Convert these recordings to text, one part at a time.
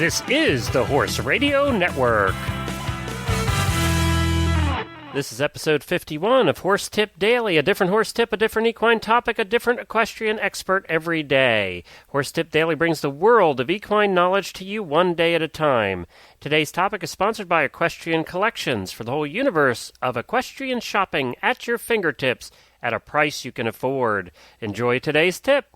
This is the Horse Radio Network. This is episode 51 of Horse Tip Daily. A different horse tip, a different equine topic, a different equestrian expert every day. Horse Tip Daily brings the world of equine knowledge to you one day at a time. Today's topic is sponsored by Equestrian Collections for the whole universe of equestrian shopping at your fingertips at a price you can afford. Enjoy today's tip.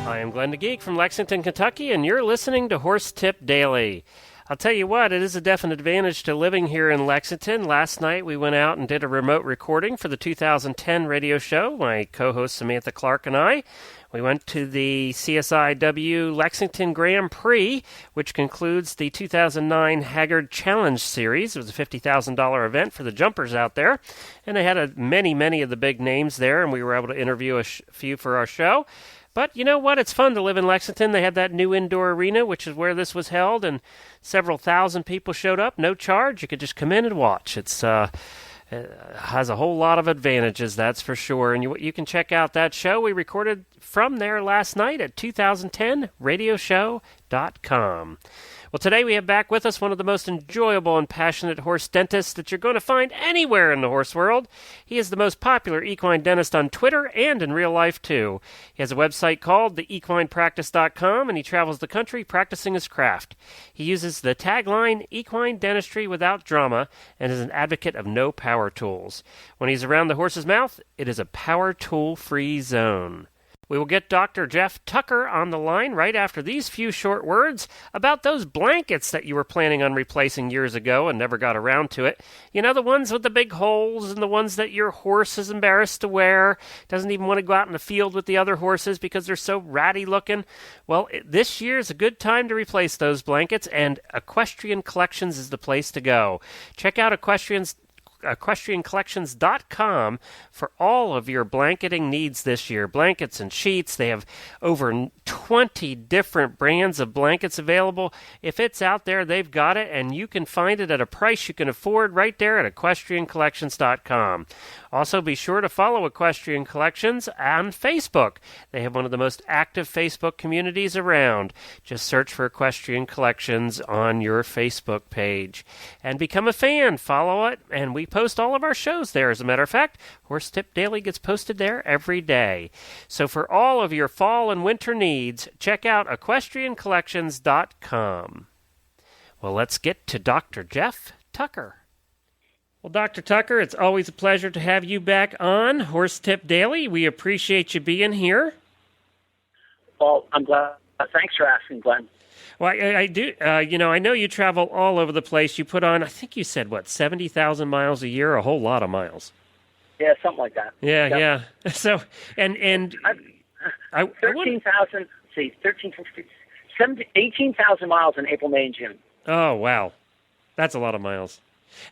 I'm Glenn the Geek from Lexington, Kentucky, and you're listening to Horse Tip Daily. I'll tell you what, it is a definite advantage to living here in Lexington. Last night we went out and did a remote recording for the 2010 radio show. My co-host Samantha Clark and I. We went to the CSIW Lexington Grand Prix, which concludes the 2009 Haggard Challenge Series. It was a $50,000 event for the jumpers out there, and they had many of the big names there, and we were able to interview a few for our show. But you know what? It's fun to live in Lexington. They have that new indoor arena, which is where this was held, and several thousand people showed up. No charge. You could just come in and watch. It has a whole lot of advantages, that's for sure. And you can check out that show we recorded from there last night at 2010radioshow.com. Well, today we have back with us one of the most enjoyable and passionate horse dentists that you're going to find anywhere in the horse world. He is the most popular equine dentist on Twitter and in real life, too. He has a website called theequinepractice.com, and he travels the country practicing his craft. He uses the tagline, Equine Dentistry Without Drama, and is an advocate of no power tools. When he's around the horse's mouth, it is a power tool-free zone. We will get Dr. Geoff Tucker on the line right after these few short words about those blankets that you were planning on replacing years ago and never got around to it. You know, the ones with the big holes and the ones that your horse is embarrassed to wear, doesn't even want to go out in the field with the other horses because they're so ratty looking. Well, this year is a good time to replace those blankets, and Equestrian Collections is the place to go. Check out equestriancollections.com for all of your blanketing needs this year. Blankets and sheets. They have over 20 different brands of blankets available. If it's out there, they've got it, and you can find it at a price you can afford right there at equestriancollections.com. Also, be sure to follow Equestrian Collections on Facebook. They have one of the most active Facebook communities around. Just search for Equestrian Collections on your Facebook page. And become a fan. Follow it, and we post all of our shows there. As a matter of fact, Horse Tip Daily gets posted there every day. So for all of your fall and winter needs, check out equestriancollections.com. Well, let's get to Dr. Geoff Tucker. Well, Dr. Tucker, it's always a pleasure to have you back on Horse Tip Daily. We appreciate you being here. Well, I'm glad. Thanks for asking, Glenn. Well, I do. I know you travel all over the place. You put on, I think you said, 70,000 miles a year? A whole lot of miles. Yeah, something like that. Yeah. So, and 13,000, 18,000 miles in April, May, and June. Oh, wow. That's a lot of miles.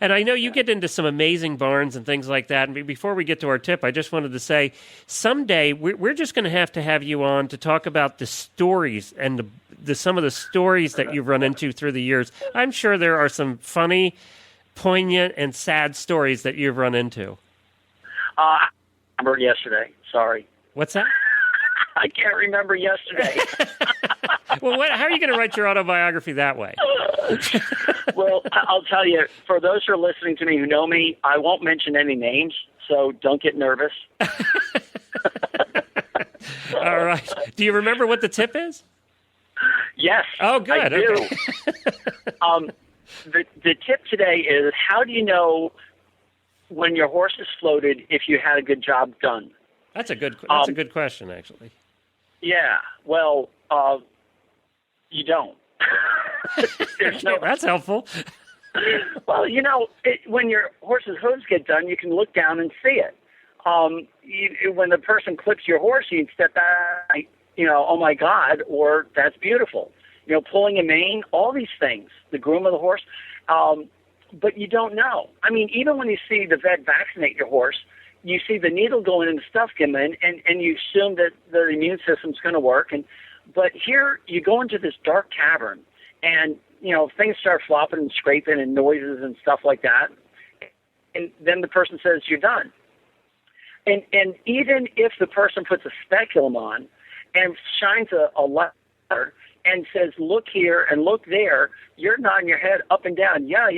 And I know you get into some amazing barns and things like that. And before we get to our tip, I just wanted to say, someday we're just going to have you on to talk about the stories and some of the stories that you've run into through the years. I'm sure there are some funny, poignant, and sad stories that you've run into. I remember yesterday. Sorry. What's that? I can't remember yesterday. Well, how are you going to write your autobiography that way? Well, I'll tell you, for those who are listening to me who know me, I won't mention any names, so don't get nervous. All right. Do you remember what the tip is? Yes. Oh, good. I do. Okay. The tip today is, how do you know when your horse is floated if you had a good job done? That's a good question, actually. Yeah. Well, you don't. That's helpful. Well, when your horse's hooves get done, you can look down and see it. When the person clips your horse, you can step back, oh my God, or that's beautiful. Pulling a mane, all these things, the groom of the horse, but you don't know. I mean, even when you see the vet vaccinate your horse, you see the needle going in, the stuff come in, and you assume that the immune system's going to work. But here you go into this dark cavern, and things start flopping and scraping and noises and stuff like that. And then the person says, you're done. And even if the person puts a speculum on and shines a light and says, look here and look there, you're nodding your head up and down, yeah,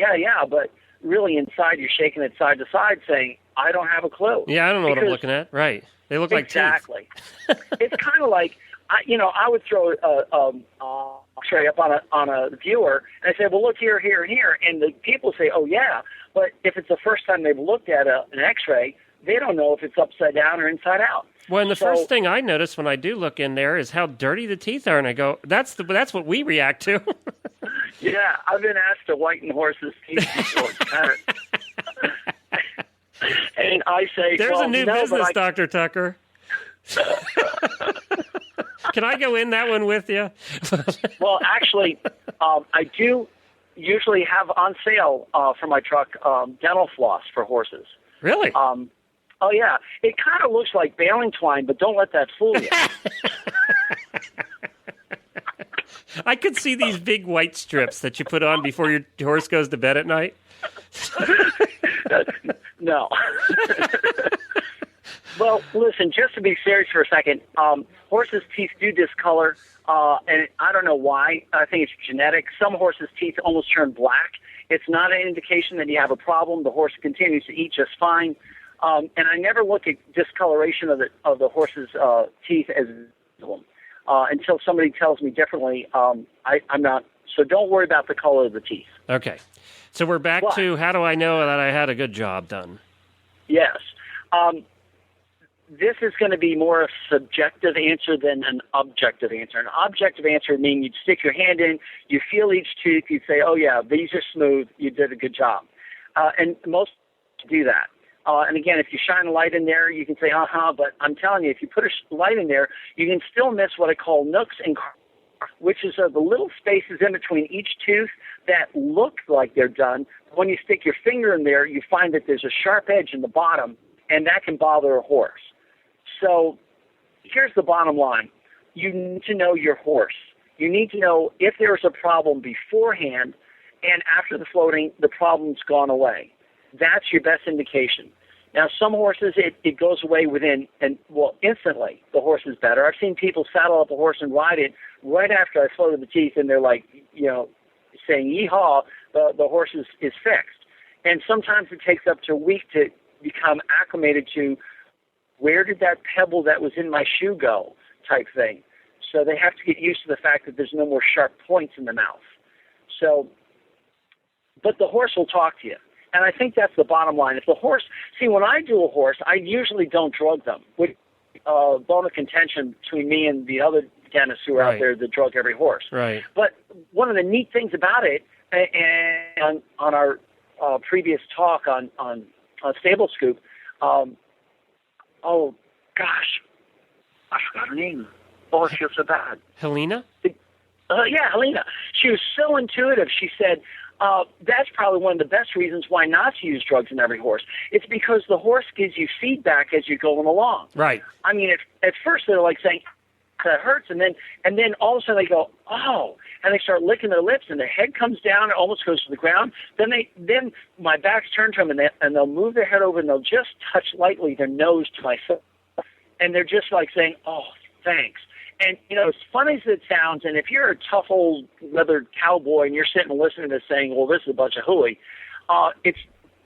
but really inside you're shaking it side to side saying, I don't have a clue. Yeah, I don't know what I'm looking at. Right. They look like teeth. Exactly. It's kind of like, I would throw a X-ray up on a viewer and I say, well, look here, here, and here. And the people say, oh, yeah. But if it's the first time they've looked at an X-ray, they don't know if it's upside down or inside out. Well, and the first thing I notice when I do look in there is how dirty the teeth are, and I go, that's what we react to. Yeah, I've been asked to whiten horses' teeth before. And I say, there's a new business, Dr. Tucker. Can I go in that one with you? Well, actually, I do usually have on sale for my truck dental floss for horses. Really? Oh, yeah. It kind of looks like baling twine, but don't let that fool you. I could see these big white strips that you put on before your horse goes to bed at night. No. Well, listen, just to be serious for a second, horses' teeth do discolor, and I don't know why. I think it's genetic. Some horses' teeth almost turn black. It's not an indication that you have a problem. The horse continues to eat just fine. And I never look at discoloration of the horse's teeth as a problem until somebody tells me differently. I'm not. So don't worry about the color of the teeth. Okay. So we're back to how do I know that I had a good job done? Yes. This is going to be more a subjective answer than an objective answer. An objective answer meaning you'd stick your hand in, you feel each tooth, you'd say, oh, yeah, these are smooth, you did a good job. And most do that. And again, if you shine a light in there, you can say, but I'm telling you, if you put a light in there, you can still miss what I call nooks and corners, which is the little spaces in between each tooth that look like they're done. When you stick your finger in there, you find that there's a sharp edge in the bottom, and that can bother a horse. So here's the bottom line. You need to know your horse. You need to know if there's a problem beforehand, and after the floating, the problem's gone away. That's your best indication. Now, some horses, it goes away instantly. The horse is better. I've seen people saddle up a horse and ride it right after I floated the teeth, and they're like, saying, yeehaw, the horse is fixed. And sometimes it takes up to a week to become acclimated to where did that pebble that was in my shoe go type thing. So they have to get used to the fact that there's no more sharp points in the mouth. But the horse will talk to you. And I think that's the bottom line. If the horse, when I do a horse, I usually don't drug them. With bone of contention between me and the other dentists who are out there that drug every horse. Right. But one of the neat things about it, and on our previous talk on Stable Scoop, oh gosh, I forgot her name. Oh, I feel so bad. Helena? Yeah, Helena. She was so intuitive. She said, that's probably one of the best reasons why not to use drugs in every horse. It's because the horse gives you feedback as you're going along. Right. I mean, at first they're like saying, that hurts, and then all of a sudden they go, oh, and they start licking their lips, and their head comes down, it almost goes to the ground. Then my back's turned to them, and they'll move their head over, and they'll just touch lightly their nose to my foot, and they're just like saying, oh, thanks. And, as funny as it sounds, and if you're a tough old leather cowboy and you're sitting and listening to saying, well, this is a bunch of hooey,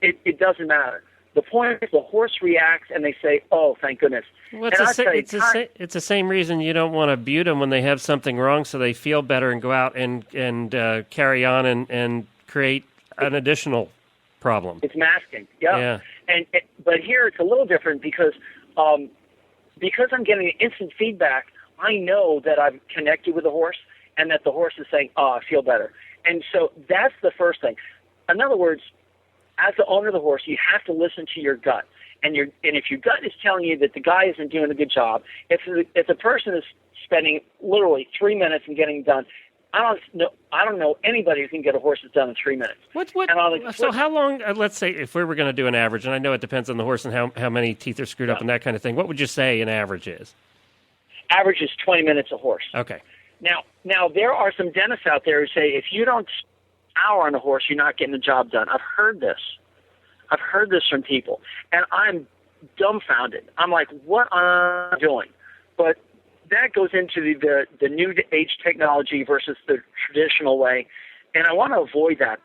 it doesn't matter. The point is the horse reacts and they say, oh, thank goodness. Well, it's the same reason you don't want to butte them when they have something wrong so they feel better and go out and carry on and create an additional problem. It's masking, yeah. But here it's a little different because I'm getting instant feedback. I know that I've connected with the horse and that the horse is saying, oh, I feel better. And so that's the first thing. In other words, as the owner of the horse, you have to listen to your gut. And if your gut is telling you that the guy isn't doing a good job, if the person is spending literally 3 minutes and getting done, I don't know anybody who can get a horse that's done in 3 minutes. So how long? Let's say if we were going to do an average, and I know it depends on the horse and how many teeth are screwed up and that kind of thing. What would you say an average is? Average is 20 minutes a horse. Okay. Now there are some dentists out there who say if you don't hour on a horse, you're not getting the job done. I've heard this from people, and I'm dumbfounded. I'm like, what am I doing? But that goes into the new age technology versus the traditional way, and I want to avoid that.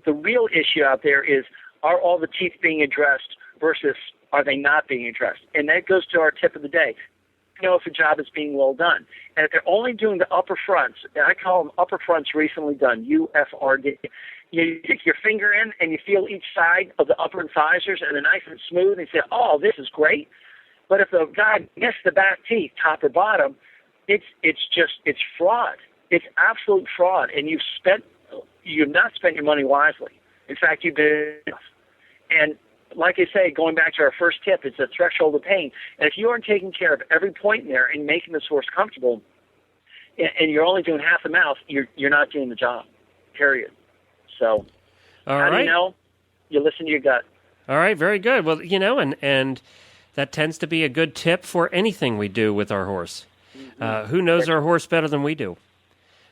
The real issue out there is, are all the teeth being addressed versus are they not being addressed? And that goes to our tip of the day. Know if a job is being well done. And if they're only doing the upper fronts, and I call them upper fronts recently done, UFRD, you stick your finger in and you feel each side of the upper incisors and they're nice and smooth, and you say, oh, this is great. But if the guy missed the back teeth, top or bottom, it's fraud. It's absolute fraud, and you've not spent your money wisely. In fact, you've been. And like I say, going back to our first tip, it's a threshold of pain. And if you aren't taking care of every point in there and making this horse comfortable, and you're only doing half the mouth, you're not doing the job. Period. So, how do you know? You listen to your gut. All right, very good. Well, and that tends to be a good tip for anything we do with our horse. Who knows our horse better than we do?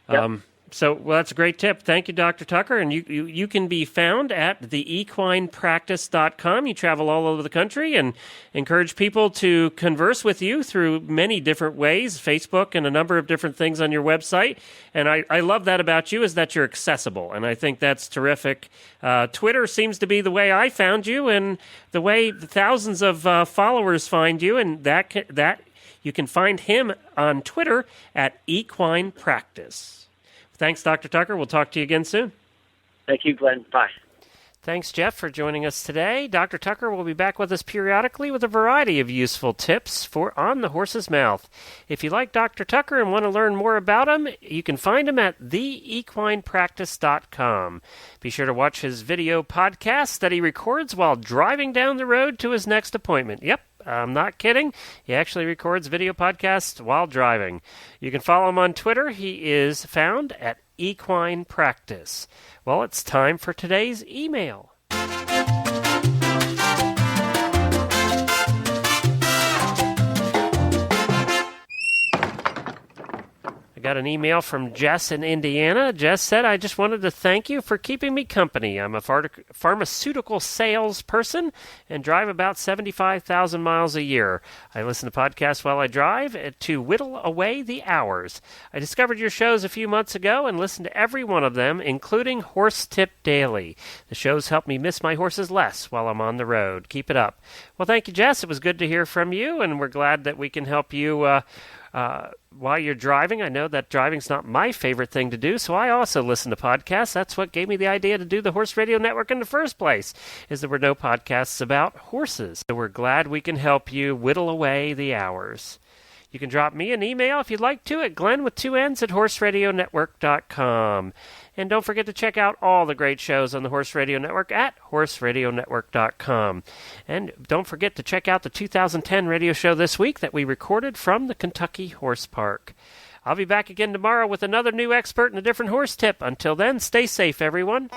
Yep. So, that's a great tip. Thank you, Dr. Tucker. And you can be found at theequinepractice.com. You travel all over the country and encourage people to converse with you through many different ways, Facebook and a number of different things on your website. And I love that about you, is that you're accessible. And I think that's terrific. Twitter seems to be the way I found you and the way thousands of followers find you. And that you can find him on Twitter at Equine Practice. Thanks, Dr. Tucker. We'll talk to you again soon. Thank you, Glenn. Bye. Thanks, Geoff, for joining us today. Dr. Tucker will be back with us periodically with a variety of useful tips for On the Horse's Mouth. If you like Dr. Tucker and want to learn more about him, you can find him at theequinepractice.com. Be sure to watch his video podcasts that he records while driving down the road to his next appointment. Yep, I'm not kidding. He actually records video podcasts while driving. You can follow him on Twitter. He is found at Equine Practice. Well, it's time for today's email. I got an email from Jess in Indiana. Jess said, I just wanted to thank you for keeping me company. I'm a pharmaceutical salesperson and drive about 75,000 miles a year. I listen to podcasts while I drive to whittle away the hours. I discovered your shows a few months ago and listened to every one of them, including Horse Tip Daily. The shows help me miss my horses less while I'm on the road. Keep it up. Well, thank you, Jess. It was good to hear from you, and we're glad that we can help you while you're driving. I know that driving's not my favorite thing to do, so I also listen to podcasts. That's what gave me the idea to do the Horse Radio Network in the first place, is there were no podcasts about horses. So we're glad we can help you whittle away the hours. You can drop me an email if you'd like to at Glenn with 2 N's at horseradionetwork.com. And don't forget to check out all the great shows on the Horse Radio Network at horseradionetwork.com. And don't forget to check out the 2010 radio show this week that we recorded from the Kentucky Horse Park. I'll be back again tomorrow with another new expert and a different horse tip. Until then, stay safe, everyone.